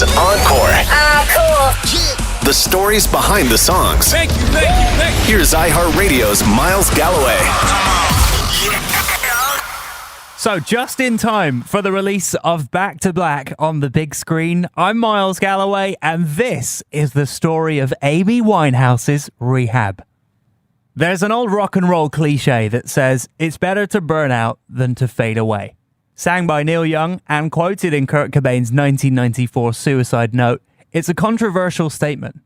is Encore. Cool. The stories behind the songs. Thank you. Here's iHeartRadio's Miles Galloway. So just in time for the release of Back to Black on the big screen, I'm Miles Galloway, and this is the story of Amy Winehouse's Rehab. There's an old rock and roll cliche that says, it's better to burn out than to fade away. Sang by Neil Young and quoted in Kurt Cobain's 1994 suicide note, it's a controversial statement.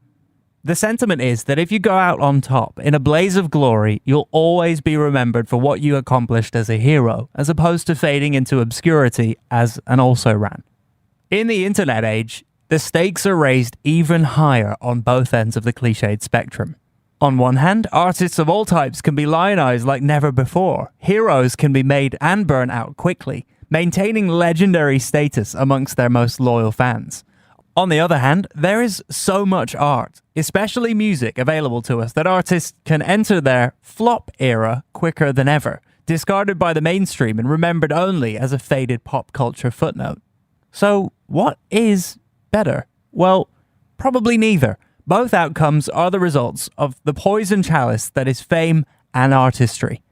The sentiment is that if you go out on top in a blaze of glory, you'll always be remembered for what you accomplished as a hero, as opposed to fading into obscurity as an also-ran. In the internet age, the stakes are raised even higher on both ends of the cliched spectrum. On one hand, artists of all types can be lionized like never before. Heroes can be made and burnt out quickly, maintaining legendary status amongst their most loyal fans. On the other hand, there is so much art, especially music, available to us that artists can enter their flop era quicker than ever, discarded by the mainstream and remembered only as a faded pop culture footnote. So, what is better? Well, probably neither. Both outcomes are the results of the poison chalice that is fame and artistry.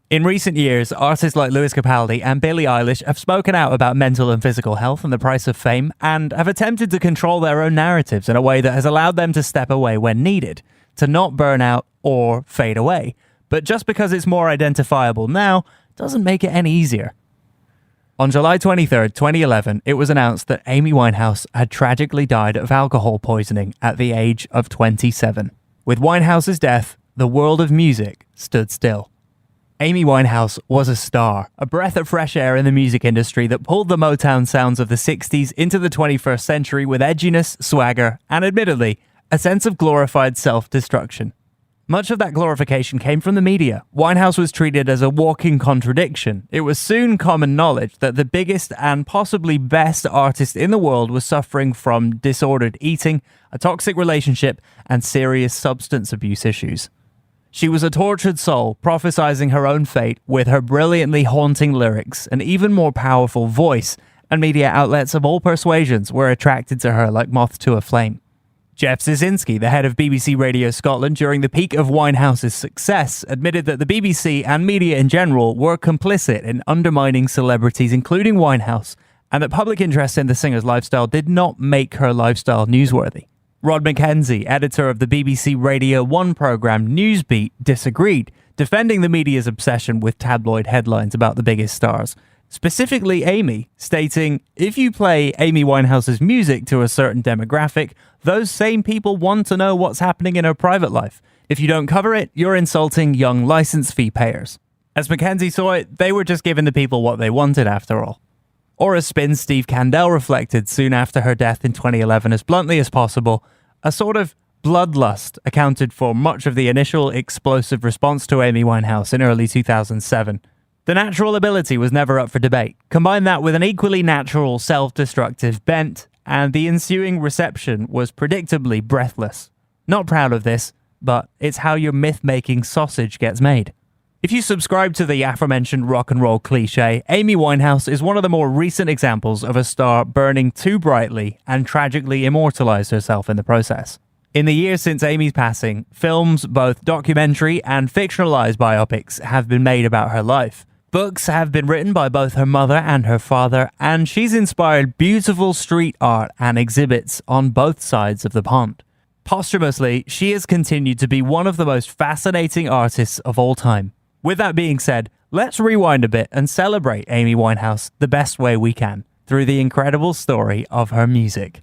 In recent years, artists like Lewis Capaldi and Billie Eilish have spoken out about mental and physical health and the price of fame, and have attempted to control their own narratives in a way that has allowed them to step away when needed, to not burn out or fade away. But just because it's more identifiable now, doesn't make it any easier. On July 23rd, 2011, it was announced that Amy Winehouse had tragically died of alcohol poisoning at the age of 27. With Winehouse's death, the world of music stood still. Amy Winehouse was a star, a breath of fresh air in the music industry that pulled the Motown sounds of the 60s into the 21st century with edginess, swagger, and admittedly, a sense of glorified self-destruction. Much of that glorification came from the media. Winehouse was treated as a walking contradiction. It was soon common knowledge that the biggest and possibly best artist in the world was suffering from disordered eating, a toxic relationship, and serious substance abuse issues. She was a tortured soul, prophesizing her own fate with her brilliantly haunting lyrics, an even more powerful voice, and media outlets of all persuasions were attracted to her like moths to a flame. Jeff Zizinski, the head of BBC Radio Scotland during the peak of Winehouse's success, admitted that the BBC and media in general were complicit in undermining celebrities, including Winehouse, and that public interest in the singer's lifestyle did not make her lifestyle newsworthy. Rod Mackenzie, editor of the BBC Radio 1 programme Newsbeat, disagreed, defending the media's obsession with tabloid headlines about the biggest stars. Specifically Amy, stating, if you play Amy Winehouse's music to a certain demographic, those same people want to know what's happening in her private life. If you don't cover it, you're insulting young license fee payers. As Mackenzie saw it, they were just giving the people what they wanted after all. Or as Spin's Steve Candell reflected soon after her death in 2011 as bluntly as possible, a sort of bloodlust accounted for much of the initial explosive response to Amy Winehouse in early 2007. The natural ability was never up for debate. Combine that with an equally natural self-destructive bent, and the ensuing reception was predictably breathless. Not proud of this, but it's how your myth-making sausage gets made. If you subscribe to the aforementioned rock and roll cliche, Amy Winehouse is one of the more recent examples of a star burning too brightly and tragically immortalized herself in the process. In the years since Amy's passing, films, both documentary and fictionalized biopics, have been made about her life. Books have been written by both her mother and her father, and she's inspired beautiful street art and exhibits on both sides of the pond. Posthumously, she has continued to be one of the most fascinating artists of all time. With that being said, let's rewind a bit and celebrate Amy Winehouse the best way we can, through the incredible story of her music.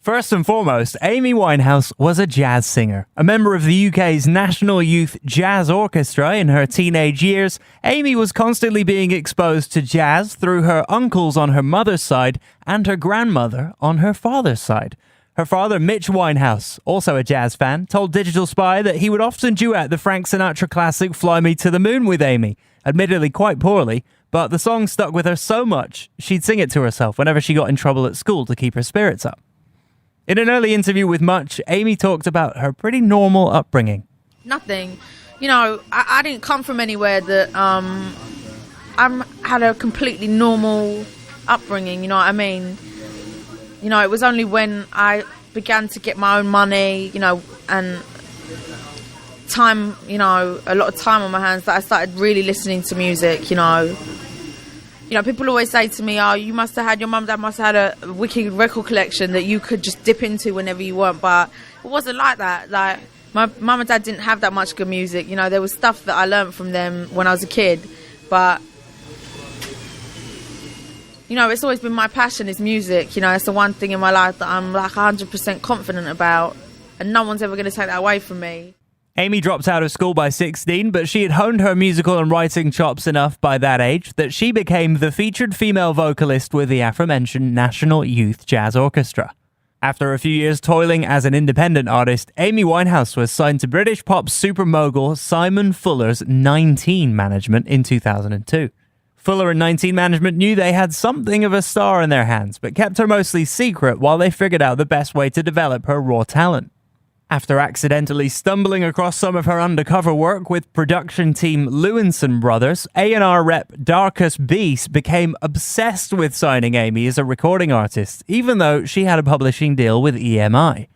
First and foremost, Amy Winehouse was a jazz singer. A member of the UK's National Youth Jazz Orchestra in her teenage years, Amy was constantly being exposed to jazz through her uncles on her mother's side and her grandmother on her father's side. Her father, Mitch Winehouse, also a jazz fan, told Digital Spy that he would often duet the Frank Sinatra classic Fly Me to the Moon with Amy, admittedly quite poorly, but the song stuck with her so much she'd sing it to herself whenever she got in trouble at school to keep her spirits up. In an early interview with Much, Amy talked about her pretty normal upbringing. Nothing. You know, I didn't come from anywhere that had a completely normal upbringing, you know what I mean? You know, it was only when I began to get my own money, you know, and time, you know, a lot of time on my hands, that I started really listening to music, you know. You know, people always say to me, oh, you must have had, your mum and dad must have had a wicked record collection that you could just dip into whenever you want, but it wasn't like that. Like, my mum and dad didn't have that much good music, you know, there was stuff that I learned from them when I was a kid, but, you know, it's always been my passion is music, you know, it's the one thing in my life that I'm like 100% confident about, and no one's ever going to take that away from me. Amy dropped out of school by 16, but she had honed her musical and writing chops enough by that age that she became the featured female vocalist with the aforementioned National Youth Jazz Orchestra. After a few years toiling as an independent artist, Amy Winehouse was signed to British pop super mogul Simon Fuller's 19 management in 2002. Fuller and 19 management knew they had something of a star in their hands, but kept her mostly secret while they figured out the best way to develop her raw talent. After accidentally stumbling across some of her undercover work with production team Lewinson Brothers, A&R rep Darkus Beast became obsessed with signing Amy as a recording artist, even though she had a publishing deal with EMI.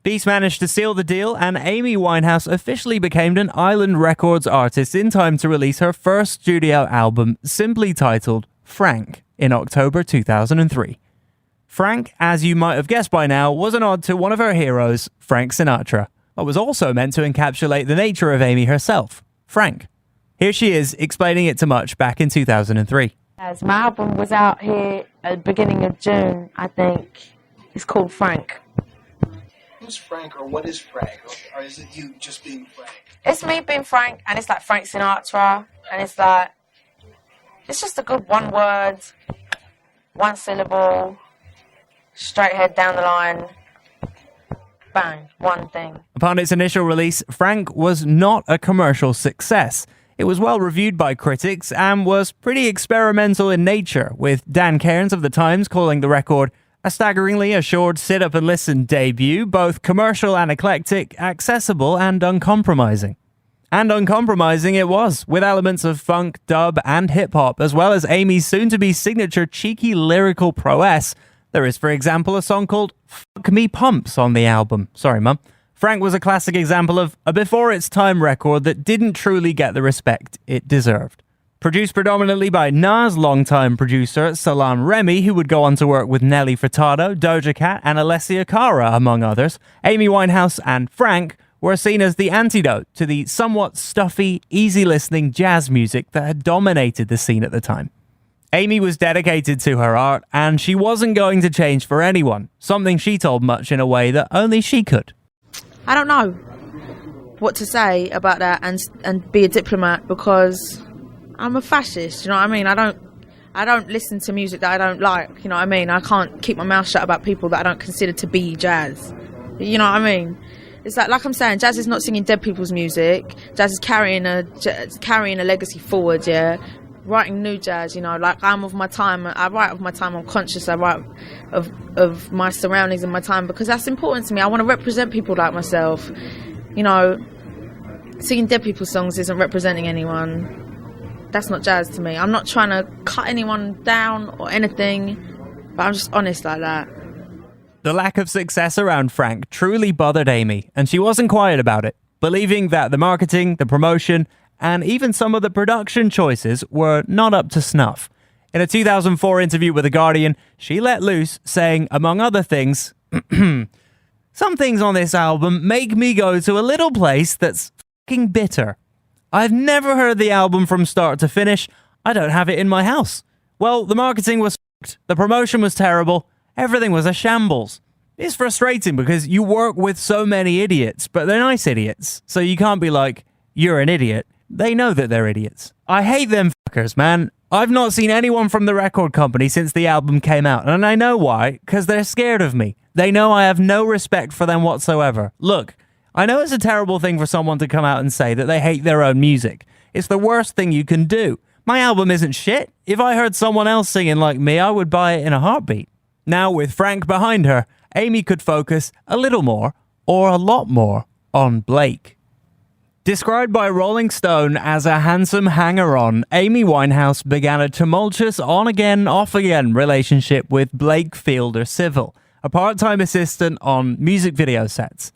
Beast managed to seal the deal, and Amy Winehouse officially became an Island Records artist in time to release her first studio album, simply titled Frank, in October 2003. Frank, as you might have guessed by now, was a nod to one of her heroes, Frank Sinatra, but was also meant to encapsulate the nature of Amy herself, Frank. Here she is, explaining it to Much back in 2003. As my album was out here at the beginning of June, I think. It's called Frank. Who's Frank, or what is Frank? Or is it you just being Frank? It's me being Frank, and it's like Frank Sinatra, and it's like, it's just a good one word, one syllable, straight head down the line, bang, one thing. Upon its initial release, Frank was not a commercial success. It was well reviewed by critics and was pretty experimental in nature, with Dan Cairns of The Times calling the record a staggeringly assured sit-up-and-listen debut, both commercial and eclectic, accessible and uncompromising. And uncompromising it was, with elements of funk, dub and hip-hop, as well as Amy's soon-to-be signature cheeky lyrical prowess. There is, for example, a song called Fuck Me Pumps on the album. Sorry, Mum. Frank was a classic example of a before-its-time record that didn't truly get the respect it deserved. Produced predominantly by Nas' longtime producer, Salaam Remi, who would go on to work with Nelly Furtado, Doja Cat and Alessia Cara, among others, Amy Winehouse and Frank were seen as the antidote to the somewhat stuffy, easy-listening jazz music that had dominated the scene at the time. Amy was dedicated to her art, and she wasn't going to change for anyone, something she told Much in a way that only she could. I don't know what to say about that and be a diplomat, because I'm a fascist, you know what I mean? I don't listen to music that I don't like, you know what I mean? I can't keep my mouth shut about people that I don't consider to be jazz, you know what I mean? It's like I'm saying, jazz is not singing dead people's music. Jazz is carrying a legacy forward, yeah? Writing new jazz, you know, like I'm of my time. I write of my time. I'm conscious. I write of my surroundings and my time, because that's important to me. I want to represent people like myself. You know, singing dead people's songs isn't representing anyone. That's not jazz to me. I'm not trying to cut anyone down or anything, but I'm just honest like that. The lack of success around Frank truly bothered Amy, and she wasn't quiet about it, believing that the marketing, the promotion, and even some of the production choices were not up to snuff. In a 2004 interview with The Guardian, she let loose, saying, among other things, "Some things on this album make me go to a little place that's fucking bitter. I've never heard the album from start to finish. I don't have it in my house. Well, the marketing was fucked, the promotion was terrible, everything was a shambles. It's frustrating because you work with so many idiots, but they're nice idiots, so you can't be like, you're an idiot. They know that they're idiots. I hate them fuckers, man. I've not seen anyone from the record company since the album came out, and I know why, because they're scared of me. They know I have no respect for them whatsoever. Look, I know it's a terrible thing for someone to come out and say that they hate their own music. It's the worst thing you can do. My album isn't shit. If I heard someone else singing like me, I would buy it in a heartbeat." Now, with Frank behind her, Amy could focus a little more, or a lot more, on Blake. Described by Rolling Stone as a handsome hanger-on, Amy Winehouse began a tumultuous on-again, off-again relationship with Blake Fielder Civil, a part-time assistant on music video sets.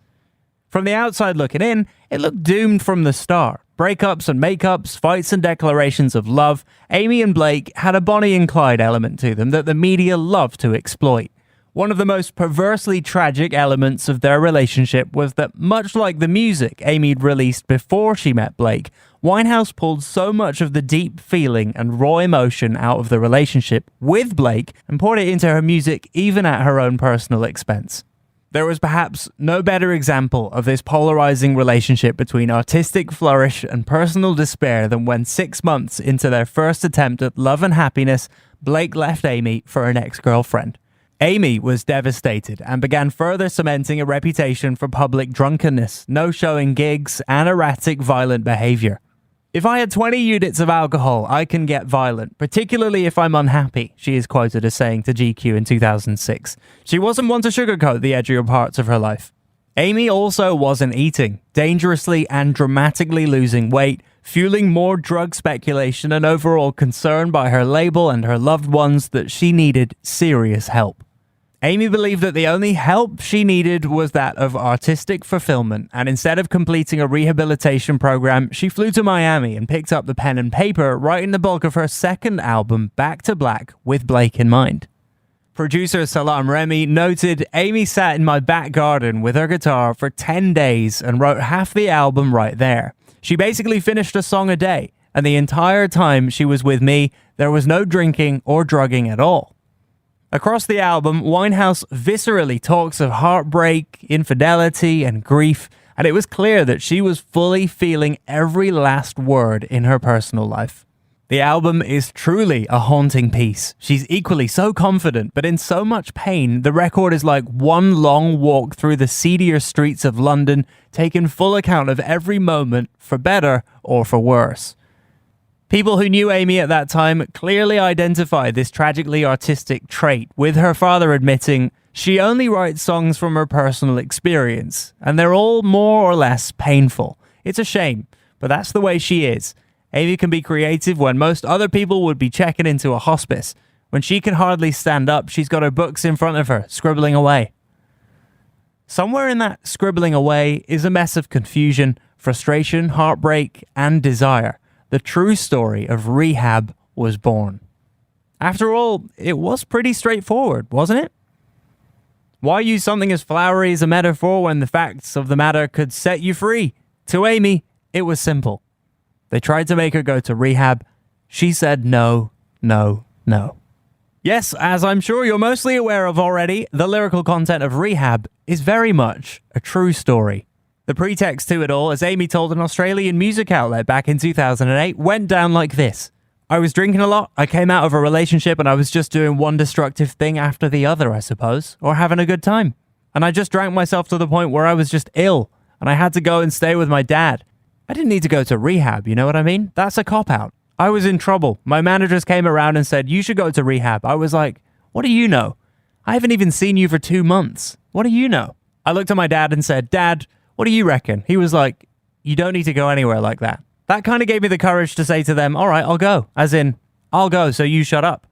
From the outside looking in, it looked doomed from the start. Breakups and makeups, fights and declarations of love, Amy and Blake had a Bonnie and Clyde element to them that the media loved to exploit. One of the most perversely tragic elements of their relationship was that, much like the music Amy'd released before she met Blake, Winehouse pulled so much of the deep feeling and raw emotion out of the relationship with Blake and poured it into her music even at her own personal expense. There was perhaps no better example of this polarizing relationship between artistic flourish and personal despair than when 6 months into their first attempt at love and happiness, Blake left Amy for an ex-girlfriend. Amy was devastated and began further cementing a reputation for public drunkenness, no-showing gigs, and erratic violent behavior. "If I had 20 units of alcohol, I can get violent, particularly if I'm unhappy," she is quoted as saying to GQ in 2006. She wasn't one to sugarcoat the edgier parts of her life. Amy also wasn't eating, dangerously and dramatically losing weight, fueling more drug speculation and overall concern by her label and her loved ones that she needed serious help. Amy believed that the only help she needed was that of artistic fulfillment, and instead of completing a rehabilitation program, she flew to Miami and picked up the pen and paper, writing the bulk of her second album, Back to Black, with Blake in mind. Producer Salam Remy noted, "Amy sat in my back garden with her guitar for 10 days and wrote half the album right there. She basically finished a song a day, and the entire time she was with me, there was no drinking or drugging at all." Across the album, Winehouse viscerally talks of heartbreak, infidelity, and grief, and it was clear that she was fully feeling every last word in her personal life. The album is truly a haunting piece. She's equally so confident, but in so much pain, the record is like one long walk through the seedier streets of London, taking full account of every moment, for better or for worse. People who knew Amy at that time clearly identify this tragically artistic trait, with her father admitting she only writes songs from her personal experience, and they're all more or less painful. It's a shame, but that's the way she is. Amy can be creative when most other people would be checking into a hospice. When she can hardly stand up, she's got her books in front of her, scribbling away. Somewhere in that scribbling away is a mess of confusion, frustration, heartbreak, and desire. The true story of Rehab was born. After all, it was pretty straightforward, wasn't it? Why use something as flowery as a metaphor when the facts of the matter could set you free? To Amy, it was simple. They tried to make her go to rehab. She said no, no, no. Yes, as I'm sure you're mostly aware of already, the lyrical content of Rehab is very much a true story. The pretext to it all, as Amy told an Australian music outlet back in 2008, went down like this. "I was drinking a lot, I came out of a relationship, and I was just doing one destructive thing after the other, I suppose, or having a good time. And I just drank myself to the point where I was just ill, and I had to go and stay with my dad. I didn't need to go to rehab, you know what I mean? That's a cop-out. I was in trouble. My managers came around and said, 'You should go to rehab.' I was like, 'What do you know? I haven't even seen you for 2 months. What do you know?' I looked at my dad and said, 'Dad, what do you reckon?' He was like, 'You don't need to go anywhere like that.' That kind of gave me the courage to say to them, 'All right, I'll go.' As in, I'll go, so you shut up.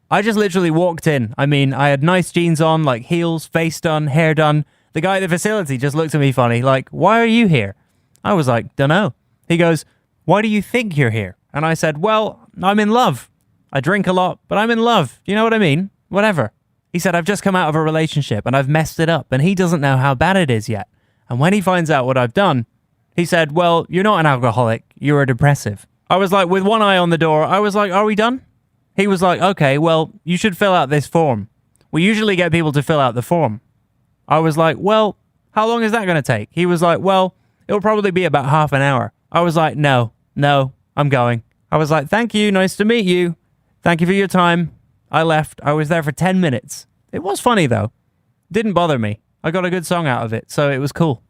I just literally walked in. I mean, I had nice jeans on, like heels, face done, hair done. The guy at the facility just looked at me funny, like, 'Why are you here?' I was like, 'Dunno.' He goes, 'Why do you think you're here?' And I said, 'Well, I'm in love. I drink a lot, but I'm in love. You know what I mean? Whatever.' He said, 'I've just come out of a relationship and I've messed it up, and he doesn't know how bad it is yet. And when he finds out what I've done,' he said, 'Well, you're not an alcoholic, you're a depressive.' I was like, with one eye on the door, I was like, 'Are we done?' He was like, 'Okay, well, you should fill out this form. We usually get people to fill out the form.' I was like, 'Well, how long is that going to take?' He was like, 'Well, it'll probably be about half an hour.' I was like, no, I'm going. I was like, 'Thank you, nice to meet you. Thank you for your time.' I left. I was there for 10 minutes. It was funny, though. Didn't bother me. I got a good song out of it, so it was cool.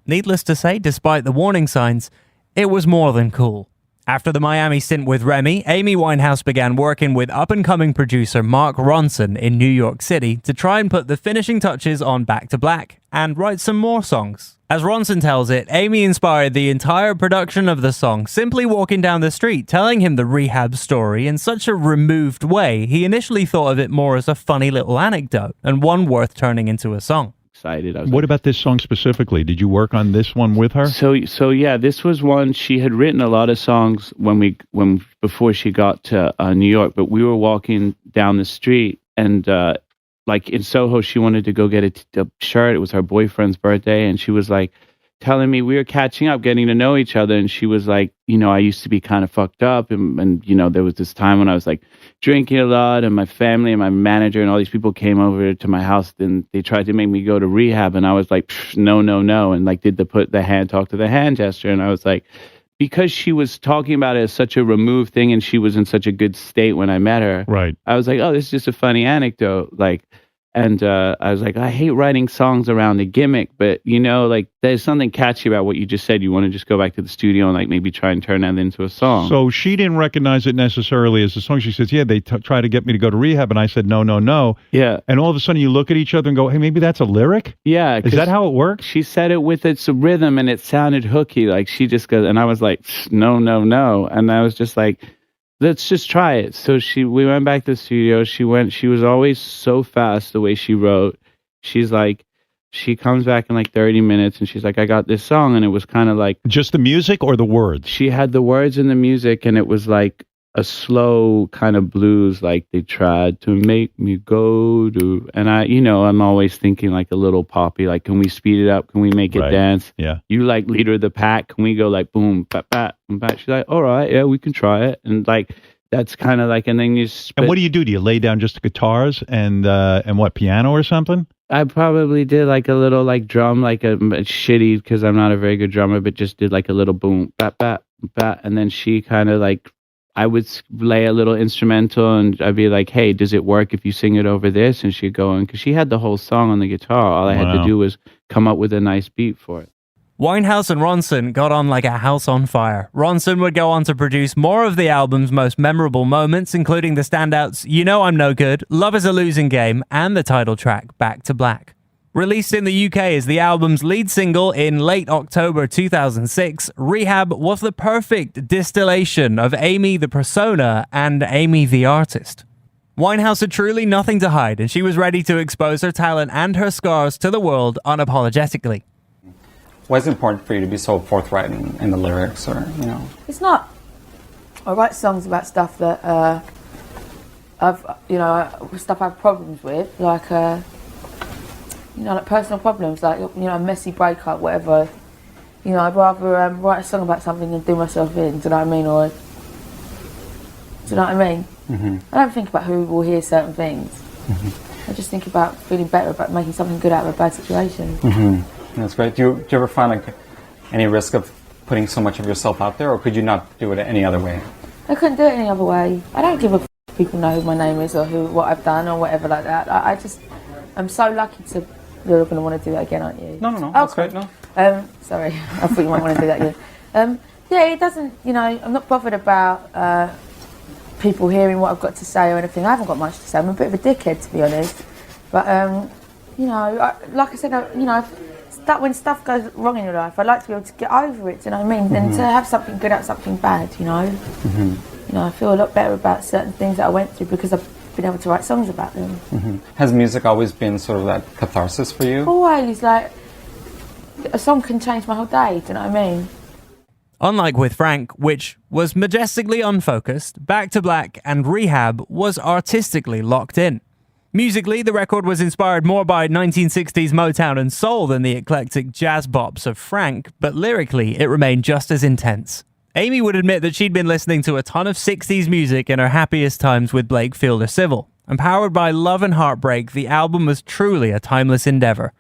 Needless to say, despite the warning signs, it was more than cool. After the Miami stint with Remy, Amy Winehouse began working with up-and-coming producer Mark Ronson in New York City to try and put the finishing touches on Back to Black and write some more songs. As Ronson tells it, Amy inspired the entire production of the song simply walking down the street, telling him the Rehab story in such a removed way, he initially thought of it more as a funny little anecdote and one worth turning into a song. Excited. What about this song specifically? Did you work on this one with her? So yeah, this was one. She had written a lot of songs before she got to New York. But we were walking down the street, and like in Soho, she wanted to go get a shirt. It was her boyfriend's birthday, and she was like telling me we were catching up, getting to know each other. And she was like, I used to be kind of fucked up, and there was this time when I was like drinking a lot, and my family and my manager and all these people came over to my house, and they tried to make me go to rehab, and I was like, no, and like did the hand talk to the hand gesture, and I was like, because she was talking about it as such a removed thing, and she was in such a good state when I met her, right? I was like, oh, this is just a funny anecdote, like. And I was like, I hate writing songs around the gimmick, but, like there's something catchy about what you just said. You want to just go back to the studio and like maybe try and turn that into a song. So she didn't recognize it necessarily as a song. She says, yeah, they try to get me to go to rehab. And I said, no. Yeah. And all of a sudden you look at each other and go, hey, maybe that's a lyric? Yeah. Is that how it works? She said it with its rhythm and it sounded hooky. Like she just goes, and I was like, no. And I was just like, let's just try it. So we went back to the studio. She was always so fast the way she wrote. She's like, she comes back in like 30 minutes and she's like, I got this song. And it was kind of like. Just the music or the words? She had the words and the music, and it was like a slow kind of blues, like they tried to make me go to. And I'm always thinking like a little poppy, like, can we speed it up? Can we make it dance? Yeah. You like leader of the pack. Can we go like boom, bat, bat, boom, bat? She's like, all right, yeah, we can try it. And like, that's kind of like, and then you split. And what do you do? Do you lay down just the guitars and what, piano or something? I probably did like a little like drum, like a shitty, because I'm not a very good drummer, but just did like a little boom, bat, bat, bat. And then she kind of like, I would lay a little instrumental and I'd be like, hey, does it work if you sing it over this? And she'd go in, because she had the whole song on the guitar. All I had to do was come up with a nice beat for it. Winehouse and Ronson got on like a house on fire. Ronson would go on to produce more of the album's most memorable moments, including the standouts You Know I'm No Good, Love Is a Losing Game, and the title track, Back to Black. Released in the UK as the album's lead single in late October 2006, Rehab was the perfect distillation of Amy the persona and Amy the artist. Winehouse had truly nothing to hide, and she was ready to expose her talent and her scars to the world unapologetically. Why is it important for you to be so forthright in the lyrics, or, It's not. I write songs about stuff that stuff I have problems with, like like personal problems, like a messy breakup, whatever. I'd rather write a song about something than do myself in. Do you know what I mean? Or do you know what I mean? Mm-hmm. I don't think about who will hear certain things. Mm-hmm. I just think about feeling better about making something good out of a bad situation. Mm-hmm. That's great. Do you ever find like any risk of putting so much of yourself out there, or could you not do it any other way? I couldn't do it any other way. I don't give a if people know who my name is or what I've done or whatever like that. I'm so lucky to. You're going to want to do that again, aren't you? No. Oh, that's great. No. Sorry, I thought you might want to do that again. Yeah, it doesn't. I'm not bothered about people hearing what I've got to say or anything. I haven't got much to say. I'm a bit of a dickhead, to be honest. But like I said, that when stuff goes wrong in your life, I'd like to be able to get over it. Do you know what I mean? Than to have something good out of something bad. I feel a lot better about certain things that I went through because I've been able to write songs about them. Mm-hmm. Has music always been sort of that catharsis for you? Always, like a song can change my whole day. Do you know what I mean? Unlike with Frank, which was majestically unfocused, Back to Black and Rehab was artistically locked in. Musically, the record was inspired more by 1960s Motown and soul than the eclectic jazz bops of Frank, but lyrically, it remained just as intense. Amy would admit that she'd been listening to a ton of 60s music in her happiest times with Blake Fielder Civil. Empowered by love and heartbreak, the album was truly a timeless endeavor.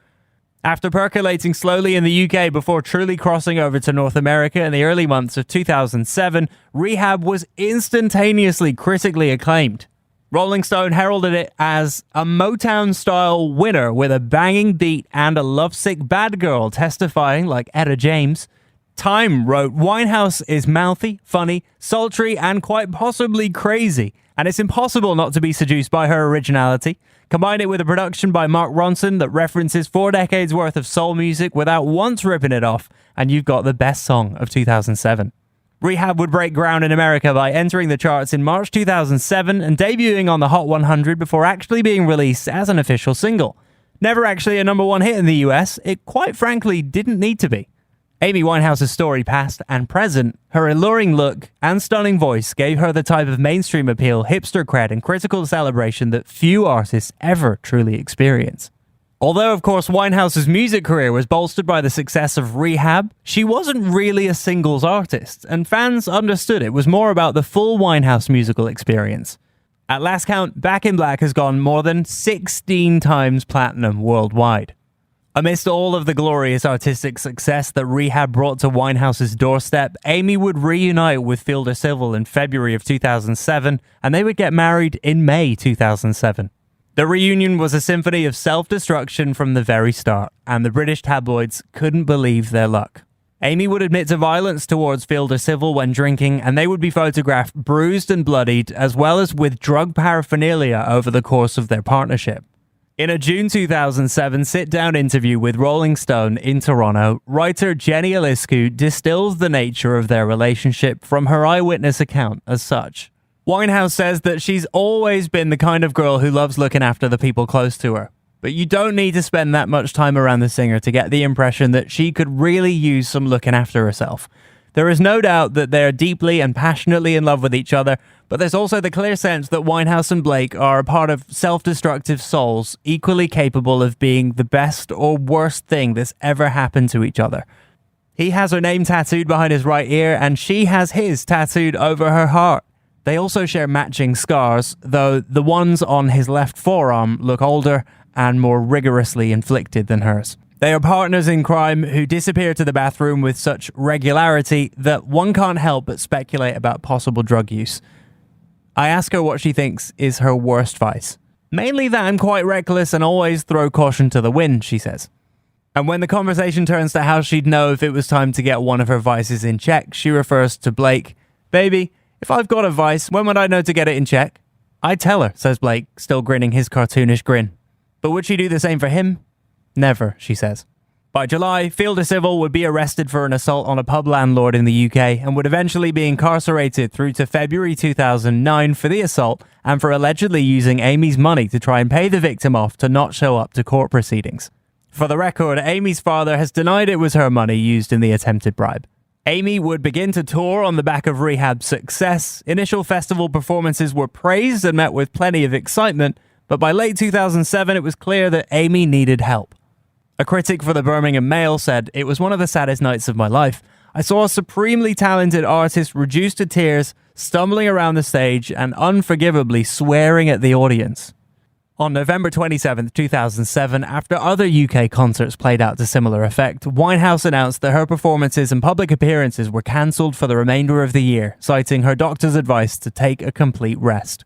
After percolating slowly in the UK before truly crossing over to North America in the early months of 2007, Rehab was instantaneously critically acclaimed. Rolling Stone heralded it as a Motown-style winner with a banging beat and a lovesick bad girl testifying, like Etta James, Time wrote, Winehouse is mouthy, funny, sultry, and quite possibly crazy, and it's impossible not to be seduced by her originality. Combine it with a production by Mark Ronson that references 4 decades worth of soul music without once ripping it off, and you've got the best song of 2007. Rehab would break ground in America by entering the charts in March 2007 and debuting on the Hot 100 before actually being released as an official single. Never actually a number 1 hit in the US, it quite frankly didn't need to be. Amy Winehouse's story, past and present, her alluring look and stunning voice gave her the type of mainstream appeal, hipster cred, and critical celebration that few artists ever truly experience. Although, of course, Winehouse's music career was bolstered by the success of Rehab, she wasn't really a singles artist, and fans understood it was more about the full Winehouse musical experience. At last count, Back in Black has gone more than 16 times platinum worldwide. Amidst all of the glorious artistic success that Rehab brought to Winehouse's doorstep, Amy would reunite with Fielder Civil in February of 2007, and they would get married in May 2007. The reunion was a symphony of self-destruction from the very start, and the British tabloids couldn't believe their luck. Amy would admit to violence towards Fielder Civil when drinking, and they would be photographed bruised and bloodied, as well as with drug paraphernalia over the course of their partnership. In a June 2007 sit-down interview with Rolling Stone in Toronto, writer Jenny Eliscu distills the nature of their relationship from her eyewitness account as such. Winehouse says that she's always been the kind of girl who loves looking after the people close to her. But you don't need to spend that much time around the singer to get the impression that she could really use some looking after herself. There is no doubt that they're deeply and passionately in love with each other, but there's also the clear sense that Winehouse and Blake are a part of self-destructive souls, equally capable of being the best or worst thing that's ever happened to each other. He has her name tattooed behind his right ear, and she has his tattooed over her heart. They also share matching scars, though the ones on his left forearm look older and more rigorously inflicted than hers. They are partners in crime who disappear to the bathroom with such regularity that one can't help but speculate about possible drug use. I ask her what she thinks is her worst vice. Mainly that I'm quite reckless and always throw caution to the wind, she says. And when the conversation turns to how she'd know if it was time to get one of her vices in check, she refers to Blake. Baby, if I've got a vice, when would I know to get it in check? I'd tell her, says Blake, still grinning his cartoonish grin. But would she do the same for him? Never, she says. By July, Fielder Civil would be arrested for an assault on a pub landlord in the UK and would eventually be incarcerated through to February 2009 for the assault and for allegedly using Amy's money to try and pay the victim off to not show up to court proceedings. For the record, Amy's father has denied it was her money used in the attempted bribe. Amy would begin to tour on the back of Rehab's success. Initial festival performances were praised and met with plenty of excitement, but by late 2007 it was clear that Amy needed help. A critic for the Birmingham Mail said, "It was one of the saddest nights of my life. I saw a supremely talented artist reduced to tears, stumbling around the stage and unforgivably swearing at the audience." On November 27, 2007, after other UK concerts played out to similar effect, Winehouse announced that her performances and public appearances were cancelled for the remainder of the year, citing her doctor's advice to take a complete rest.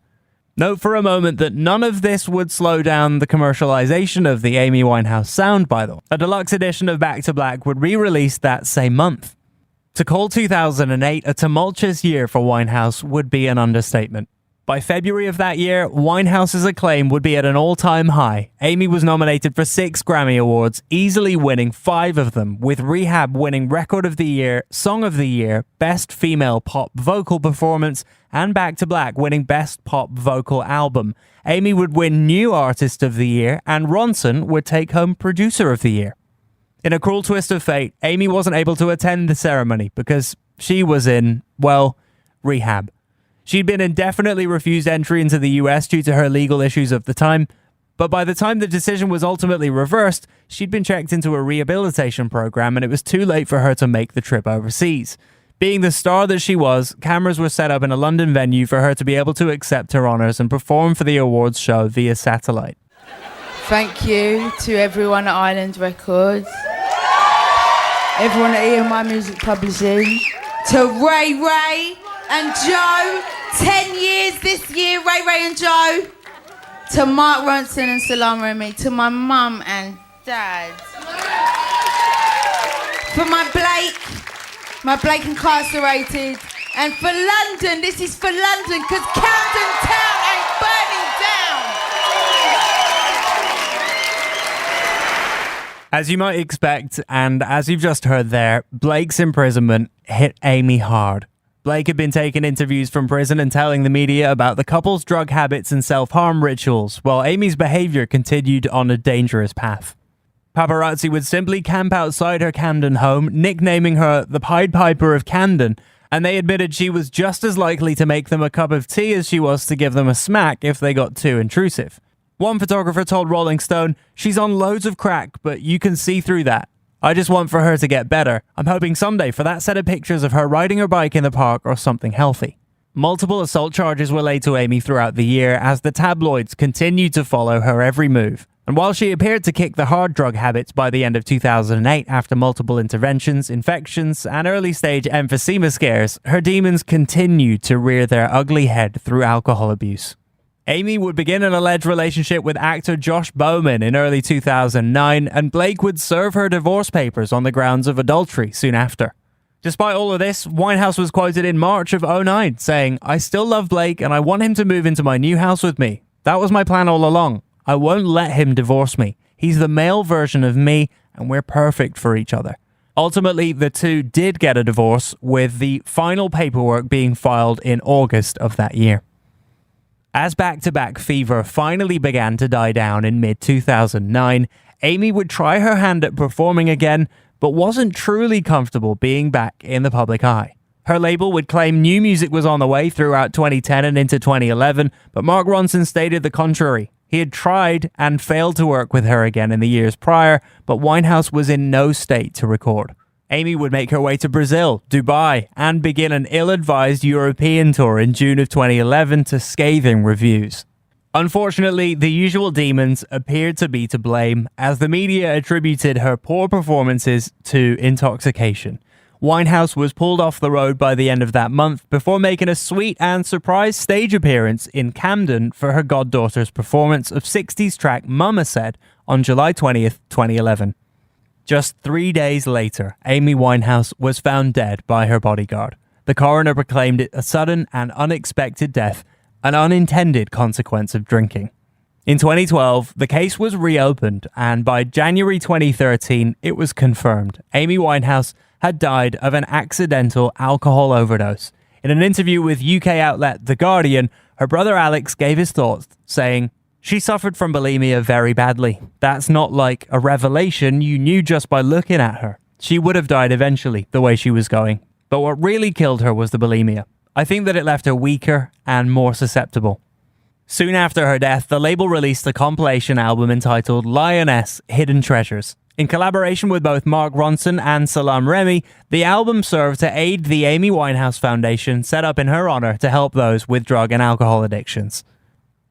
Note for a moment that none of this would slow down the commercialization of the Amy Winehouse sound, by the way. A deluxe edition of Back to Black would be released that same month. To call 2008 a tumultuous year for Winehouse would be an understatement. By February of that year, Winehouse's acclaim would be at an all-time high. Amy was nominated for 6 Grammy Awards, easily winning 5 of them, with Rehab winning Record of the Year, Song of the Year, Best Female Pop Vocal Performance, and Back to Black winning Best Pop Vocal Album. Amy would win New Artist of the Year, and Ronson would take home Producer of the Year. In a cruel twist of fate, Amy wasn't able to attend the ceremony because she was in, well, rehab. She'd been indefinitely refused entry into the US due to her legal issues of the time, but by the time the decision was ultimately reversed, she'd been checked into a rehabilitation program and it was too late for her to make the trip overseas. Being the star that she was, cameras were set up in a London venue for her to be able to accept her honours and perform for the awards show via satellite. Thank you to everyone at Island Records, everyone at EMI Music Publishing, to Ray and Joe, 10 years this year, Ray and Joe, to Mark Ronson and Salama and me, to my mum and dad, for my Blake My Blake incarcerated. And for London, this is for London, because Camden Town ain't burning down. As you might expect, and as you've just heard there, Blake's imprisonment hit Amy hard. Blake had been taking interviews from prison and telling the media about the couple's drug habits and self-harm rituals, while Amy's behaviour continued on a dangerous path. Paparazzi would simply camp outside her Camden home, nicknaming her the Pied Piper of Camden, and they admitted she was just as likely to make them a cup of tea as she was to give them a smack if they got too intrusive. One photographer told Rolling Stone, "She's on loads of crack, but you can see through that. I just want for her to get better. I'm hoping someday for that set of pictures of her riding her bike in the park or something healthy." Multiple assault charges were laid to Amy throughout the year as the tabloids continued to follow her every move. And while she appeared to kick the hard drug habits by the end of 2008 after multiple interventions, infections, and early-stage emphysema scares, her demons continued to rear their ugly head through alcohol abuse. Amy would begin an alleged relationship with actor Josh Bowman in early 2009, and Blake would serve her divorce papers on the grounds of adultery soon after. Despite all of this, Winehouse was quoted in March of 2009 saying, "I still love Blake and I want him to move into my new house with me. That was my plan all along. I won't let him divorce me. He's the male version of me and we're perfect for each other." Ultimately, the two did get a divorce, with the final paperwork being filed in August of that year. As back-to-back fever finally began to die down in mid-2009, Amy would try her hand at performing again, but wasn't truly comfortable being back in the public eye. Her label would claim new music was on the way throughout 2010 and into 2011, but Mark Ronson stated the contrary. He had tried and failed to work with her again in the years prior, but Winehouse was in no state to record. Amy would make her way to Brazil, Dubai, and begin an ill-advised European tour in June of 2011 to scathing reviews. Unfortunately, the usual demons appeared to be to blame, as the media attributed her poor performances to intoxication. Winehouse was pulled off the road by the end of that month before making a sweet and surprise stage appearance in Camden for her goddaughter's performance of 60s track Mama Said on July 20th, 2011. Just 3 days later, Amy Winehouse was found dead by her bodyguard. The coroner proclaimed it a sudden and unexpected death, an unintended consequence of drinking. In 2012, the case was reopened, and by January 2013, it was confirmed Amy Winehouse had died of an accidental alcohol overdose. In an interview with UK outlet The Guardian, her brother Alex gave his thoughts, saying, "She suffered from bulimia very badly. That's not like a revelation you knew just by looking at her. She would have died eventually, the way she was going. But what really killed her was the bulimia. I think that it left her weaker and more susceptible." Soon after her death, the label released a compilation album entitled Lioness Hidden Treasures. In collaboration with both Mark Ronson and Salam Remy, the album served to aid the Amy Winehouse Foundation set up in her honor to help those with drug and alcohol addictions.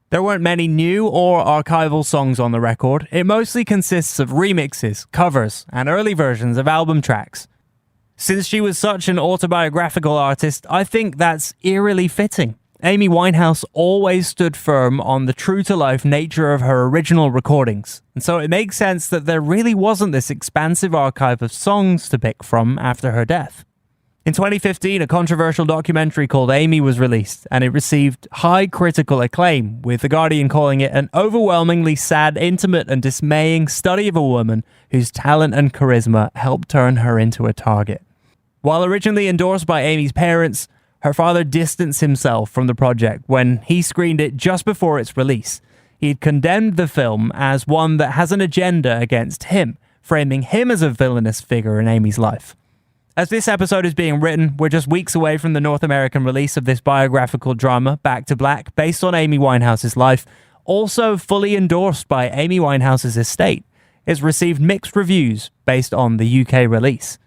There weren't many new or archival songs on the record. It mostly consists of remixes, covers, and early versions of album tracks. Since she was such an autobiographical artist, I think that's eerily fitting. Amy Winehouse always stood firm on the true-to-life nature of her original recordings, and so it makes sense that there really wasn't this expansive archive of songs to pick from after her death. In 2015, a controversial documentary called Amy was released, and it received high critical acclaim, with The Guardian calling it an overwhelmingly sad, intimate, and dismaying study of a woman whose talent and charisma helped turn her into a target. While originally endorsed by Amy's parents, her father distanced himself from the project when he screened it just before its release. He had condemned the film as one that has an agenda against him, framing him as a villainous figure in Amy's life. As this episode is being written, we're just weeks away from the North American release of this biographical drama, Back to Black, based on Amy Winehouse's life, also fully endorsed by Amy Winehouse's estate. It's received mixed reviews based on the UK release.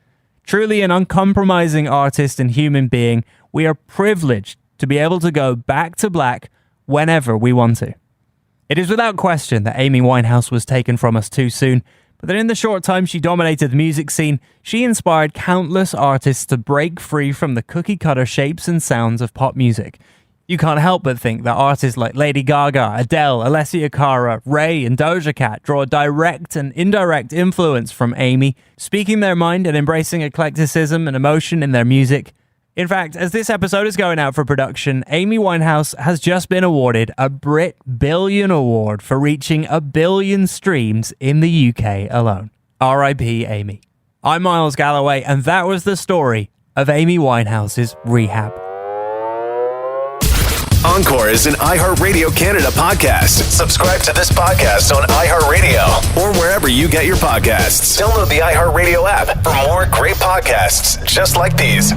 Truly an uncompromising artist and human being, we are privileged to be able to go back to black whenever we want to. It is without question that Amy Winehouse was taken from us too soon, but that in the short time she dominated the music scene, she inspired countless artists to break free from the cookie-cutter shapes and sounds of pop music. You can't help but think that artists like Lady Gaga, Adele, Alessia Cara, Ray, and Doja Cat draw direct and indirect influence from Amy, speaking their mind and embracing eclecticism and emotion in their music. In fact, as this episode is going out for production, Amy Winehouse has just been awarded a Brit Billion Award for reaching 1 billion streams in the UK alone. R.I.P. Amy. I'm Miles Galloway, and that was the story of Amy Winehouse's Rehab. Encore is an iHeartRadio Canada podcast. Subscribe to this podcast on iHeartRadio or wherever you get your podcasts. Download the iHeartRadio app for more great podcasts just like these.